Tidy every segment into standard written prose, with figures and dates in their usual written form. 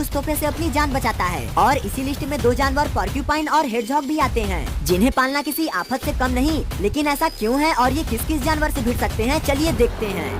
उस तोहफे से अपनी जान बचाता है। और इसी लिस्ट में 2 जानवर पोर्क्यूपाइन और हेडजॉग भी आते हैं, जिन्हें पालना किसी आफत से कम नहीं। लेकिन ऐसा क्यों है और ये किस किस जानवर से भिड़ सकते हैं, चलिए देखते हैं।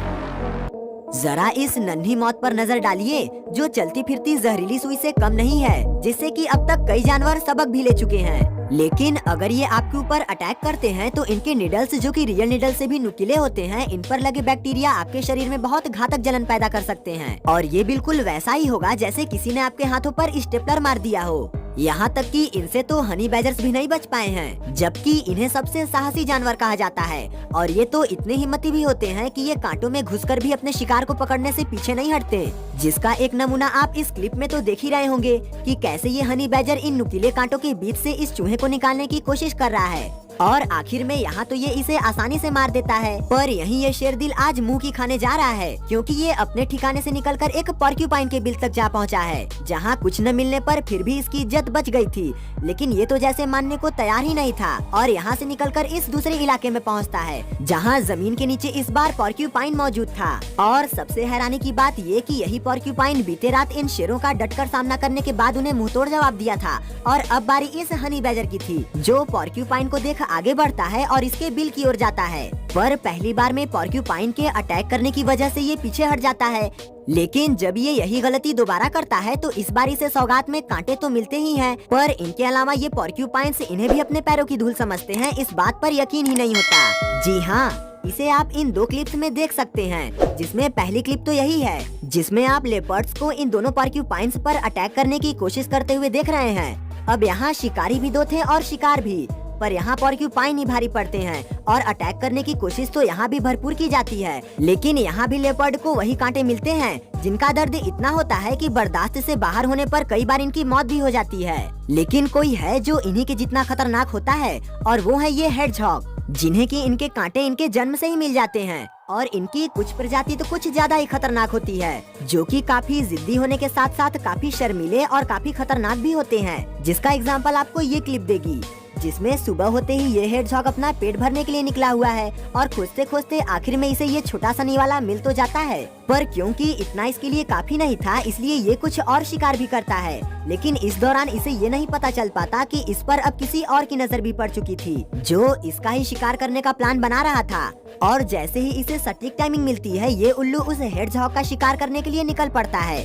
जरा इस नन्ही मौत पर नजर डालिए, जो चलती फिरती जहरीली सुई से कम नहीं है, जिससे कि अब तक कई जानवर सबक भी ले चुके हैं। लेकिन अगर ये आपके ऊपर अटैक करते हैं तो इनके निडल्स, जो कि रियल निडल से भी नुकीले होते हैं, इन पर लगे बैक्टीरिया आपके शरीर में बहुत घातक जलन पैदा कर सकते हैं। और ये बिल्कुल वैसा ही होगा जैसे किसी ने आपके हाथों पर स्टेपलर मार दिया हो। यहाँ तक कि इनसे तो हनी बैजर्स भी नहीं बच पाए हैं, जबकि इन्हें सबसे साहसी जानवर कहा जाता है। और ये तो इतने हिम्मती भी होते हैं कि ये कांटों में घुसकर भी अपने शिकार को पकड़ने से पीछे नहीं हटते, जिसका एक नमूना आप इस क्लिप में तो देख ही रहे होंगे कि कैसे ये हनी बैजर इन नुकीले कांटों के बीच से इस चूहे को निकालने की कोशिश कर रहा है। और आखिर में यहाँ तो ये इसे आसानी से मार देता है। पर यहीं ये शेरदिल आज मुंह की खाने जा रहा है, क्योंकि ये अपने ठिकाने से निकलकर एक पोर्क्यूपाइन के बिल तक जा पहुँचा है, जहाँ कुछ न मिलने पर फिर भी इसकी इज्जत बच गई थी। लेकिन ये तो जैसे मानने को तैयार ही नहीं था और यहाँ से निकलकर इस दूसरे इलाके में पहुँचता है, जहाँ जमीन के नीचे इस बार पोर्क्यूपाइन मौजूद था। और सबसे हैरानी की बात ये कि यही पोर्क्यूपाइन बीते रात इन शेरों का डटकर सामना करने के बाद उन्हें मुंहतोड़ जवाब दिया था। और अब बारी इस हनी बैजर की थी, जो पोर्क्यूपाइन को देख आगे बढ़ता है और इसके बिल की ओर जाता है। पर पहली बार में पोर्क्यूपाइन के अटैक करने की वजह से ये पीछे हट जाता है। लेकिन जब ये यही गलती दोबारा करता है तो इस बार इसे सौगात में कांटे तो मिलते ही हैं, पर इनके अलावा ये पोर्क्यूपाइन्स इन्हें भी अपने पैरों की धूल समझते हैं, इस बात पर यकीन ही नहीं होता। जी हाँ, इसे आप इन 2 क्लिप्स में देख सकते हैं, जिसमें पहली क्लिप तो यही है जिसमें आप लेपर्ड्स को इन दोनों पोर्क्यूपाइन्स पर अटैक करने की कोशिश करते हुए देख रहे हैं। अब यहाँ शिकारी भी 2 थे और शिकार भी, पर यहाँ पोर्क्यूपाइन ही भारी पड़ते हैं और अटैक करने की कोशिश तो यहाँ भी भरपूर की जाती है। लेकिन यहाँ भी लेपर्ड को वही कांटे मिलते हैं, जिनका दर्द इतना होता है कि बर्दाश्त से बाहर होने पर कई बार इनकी मौत भी हो जाती है। लेकिन कोई है जो इन्हीं के जितना खतरनाक होता है, और वो है ये हेडजॉग, जिन्हें कि इनके कांटे इनके जन्म से ही मिल जाते हैं। और इनकी कुछ प्रजाति तो कुछ ज्यादा ही खतरनाक होती है, जो कि काफी जिद्दी होने के साथ साथ काफी शर्मीले और काफी खतरनाक भी होते हैं, जिसका एग्जाम्पल आपको ये क्लिप देगी, जिसमें सुबह होते ही ये हेडजॉग अपना पेट भरने के लिए निकला हुआ है और खोजते खोजते आखिर में इसे ये छोटा सा निवाला मिल तो जाता है। पर क्योंकि इतना इसके लिए काफी नहीं था, इसलिए ये कुछ और शिकार भी करता है। लेकिन इस दौरान इसे ये नहीं पता चल पाता कि इस पर अब किसी और की नजर भी पड़ चुकी थी, जो इसका ही शिकार करने का प्लान बना रहा था। और जैसे ही इसे सटीक टाइमिंग मिलती है, ये उल्लू उस हेडजॉग का शिकार करने के लिए निकल पड़ता है।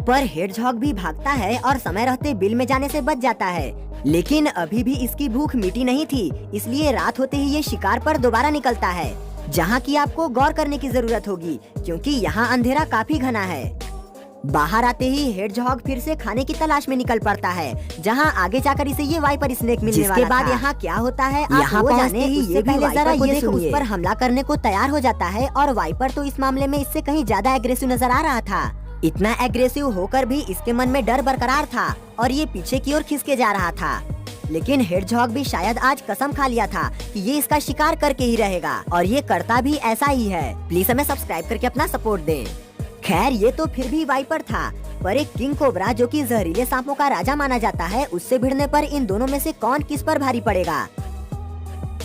पर हेडजॉग भी भागता है और समय रहते बिल में जाने से बच जाता है। लेकिन अभी भी इसकी भूख मिटी नहीं थी, इसलिए रात होते ही ये शिकार पर दोबारा निकलता है, जहाँ की आपको गौर करने की जरूरत होगी, क्योंकि यहाँ अंधेरा काफी घना है। बाहर आते ही हेडजॉग फिर से खाने की तलाश में निकल पड़ता है, जहाँ आगे जाकर इसे ये वाइपर स्नेक मिलने वाला था। जिसके बाद यहाँ क्या होता है, यहाँ पहुँचते ही ये पहले जरा ये उस पर हमला करने को तैयार हो जाता है। और वाइपर तो इस मामले में इससे कहीं ज्यादा एग्रेसिव नजर आ रहा था। इतना एग्रेसिव होकर भी इसके मन में डर बरकरार था और ये पीछे की ओर खिसके जा रहा था। लेकिन हेडजॉग भी शायद आज कसम खा लिया था कि ये इसका शिकार करके ही रहेगा, और ये करता भी ऐसा ही है। प्लीज हमें सब्सक्राइब करके अपना सपोर्ट दें। खैर, ये तो फिर भी वाइपर था, पर एक किंग कोबरा, जो कि जहरीले सांपों का राजा माना जाता है, उससे भिड़ने पर इन दोनों में से कौन किस पर भारी पड़ेगा।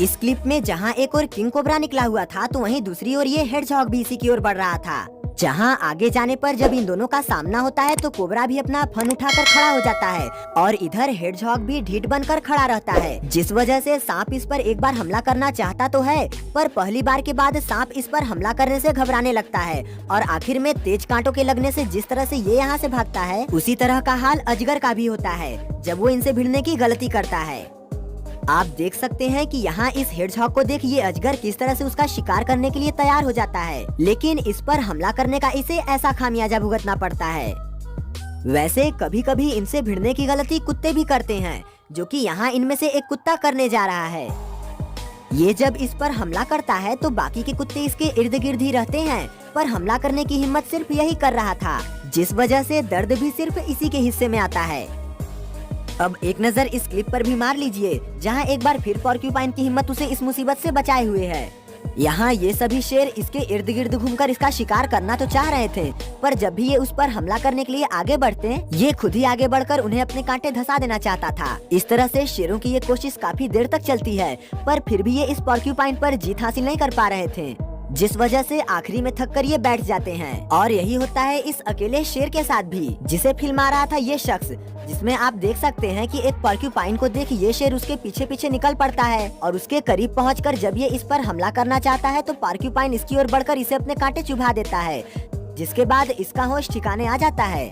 इस क्लिप में जहाँ एक और किंग कोबरा निकला हुआ था, तो वहीं दूसरी ओर ये हेडजॉग भी इसी की ओर बढ़ रहा था। जहाँ आगे जाने पर जब इन दोनों का सामना होता है तो कोबरा भी अपना फन उठाकर खड़ा हो जाता है, और इधर हेडजॉग भी ढीठ बनकर खड़ा रहता है, जिस वजह से सांप इस पर एक बार हमला करना चाहता तो है, पर पहली बार के बाद सांप इस पर हमला करने से घबराने लगता है। और आखिर में तेज कांटों के लगने से जिस तरह से ये यहाँ से भागता है, उसी तरह का हाल अजगर का भी होता है जब वो इनसे भिड़ने की गलती करता है। आप देख सकते हैं कि यहाँ इस हेडजॉग को देख ये अजगर किस तरह से उसका शिकार करने के लिए तैयार हो जाता है, लेकिन इस पर हमला करने का इसे ऐसा खामियाजा भुगतना पड़ता है। वैसे कभी कभी इनसे भिड़ने की गलती कुत्ते भी करते हैं, जो कि यहाँ इनमें से एक कुत्ता करने जा रहा है। ये जब इस पर हमला करता है तो बाकी के कुत्ते इसके इर्द गिर्द ही रहते हैं, पर हमला करने की हिम्मत सिर्फ यही कर रहा था, जिस वजह से दर्द भी सिर्फ इसी के हिस्से में आता है। अब एक नजर इस क्लिप पर भी मार लीजिए, जहां एक बार फिर पोर्क्यूपाइन की हिम्मत उसे इस मुसीबत से बचाए हुए है। यहाँ ये सभी शेर इसके इर्द गिर्द घूमकर इसका शिकार करना तो चाह रहे थे, पर जब भी ये उस पर हमला करने के लिए आगे बढ़ते, ये खुद ही आगे बढ़कर उन्हें अपने कांटे धंसा देना चाहता था। इस तरह से शेरों की ये कोशिश काफी देर तक चलती है, पर फिर भी ये इस पोर्क्यूपाइन पर जीत हासिल नहीं कर पा रहे थे। जिस वजह से आखिरी में थक कर ये बैठ जाते हैं। और यही होता है इस अकेले शेर के साथ भी, जिसे फिल्मा रहा था ये शख्स, जिसमें आप देख सकते हैं कि एक पोर्क्यूपाइन को देख ये शेर उसके पीछे पीछे निकल पड़ता है और उसके करीब पहुंचकर जब ये इस पर हमला करना चाहता है तो पोर्क्यूपाइन इसकी ओर बढ़कर इसे अपने कांटे चुभा देता है, जिसके बाद इसका होश ठिकाने आ जाता है।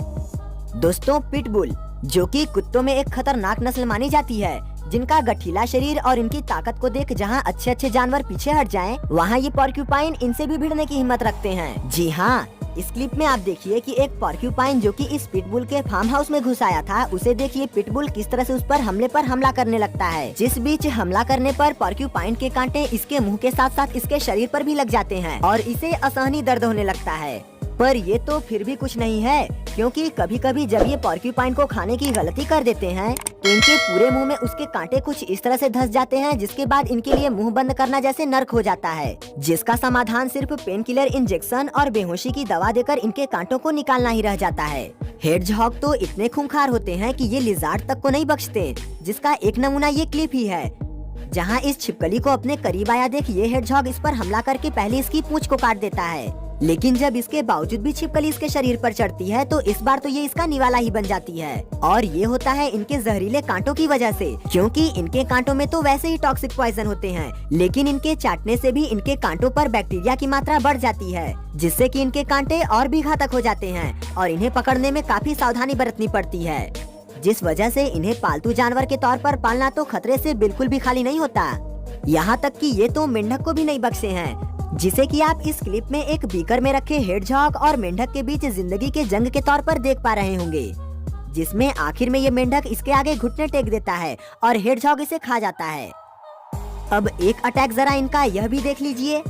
दोस्तों, पिटबुल जो कि कुत्तों में एक खतरनाक नस्ल मानी जाती है, जिनका गठीला शरीर और इनकी ताकत को देख जहां अच्छे अच्छे जानवर पीछे हट जाएं, वहां ये पोर्क्यूपाइन इनसे भी भिड़ने की हिम्मत रखते हैं। जी हाँ, इस क्लिप में आप देखिए कि एक पोर्क्यूपाइन जो कि इस पिटबुल के फार्म हाउस में घुस आया था, उसे देखिए पिटबुल किस तरह से उस पर हमला करने लगता है। जिस बीच हमला करने पर पोर्क्यूपाइन के कांटे इसके मुंह के साथ साथ इसके शरीर पर भी लग जाते हैं और इसे असहनीय दर्द होने लगता है। पर ये तो फिर भी कुछ नहीं है, क्योंकि कभी कभी जब ये पोर्क्यूपाइन को खाने की गलती कर देते हैं तो इनके पूरे मुंह में उसके कांटे कुछ इस तरह से धंस जाते हैं, जिसके बाद इनके लिए मुंह बंद करना जैसे नर्क हो जाता है, जिसका समाधान सिर्फ पेन किलर इंजेक्शन और बेहोशी की दवा देकर इनके कांटों को निकालना ही रह जाता है। हेडजहॉग तो इतने खूंखार होते हैं कि ये लिजार्ड तक को नहीं बख्शते, जिसका एक नमूना ये क्लिप ही है, जहाँ इस छिपकली को अपने करीब आया देख ये हेडजहॉग इस पर हमला करके पहले इसकी पूंछ को काट देता है। लेकिन जब इसके बावजूद भी छिपकली इसके शरीर पर चढ़ती है तो इस बार तो ये इसका निवाला ही बन जाती है। और ये होता है इनके जहरीले कांटों की वजह से, क्योंकि इनके कांटों में तो वैसे ही टॉक्सिक पॉइजन होते हैं, लेकिन इनके चाटने से भी इनके कांटों पर बैक्टीरिया की मात्रा बढ़ जाती है, जिससे कि इनके कांटे और भी घातक हो जाते हैं और इन्हें पकड़ने में काफी सावधानी बरतनी पड़ती है, जिस वजह से इन्हें पालतू जानवर के तौर पर पालना तो खतरे से बिल्कुल भी खाली नहीं होता। यहाँ तक कि ये तो मेंढक को भी नहीं बख्शे हैं, जिसे कि आप इस क्लिप में एक बीकर में रखे हेडजहॉग और मेंढक के बीच जिंदगी के जंग के तौर पर देख पा रहे होंगे, जिसमें आखिर में ये मेंढक इसके आगे घुटने टेक देता है और हेडजहॉग इसे खा जाता है। अब एक अटैक जरा इनका यह भी देख लीजिए।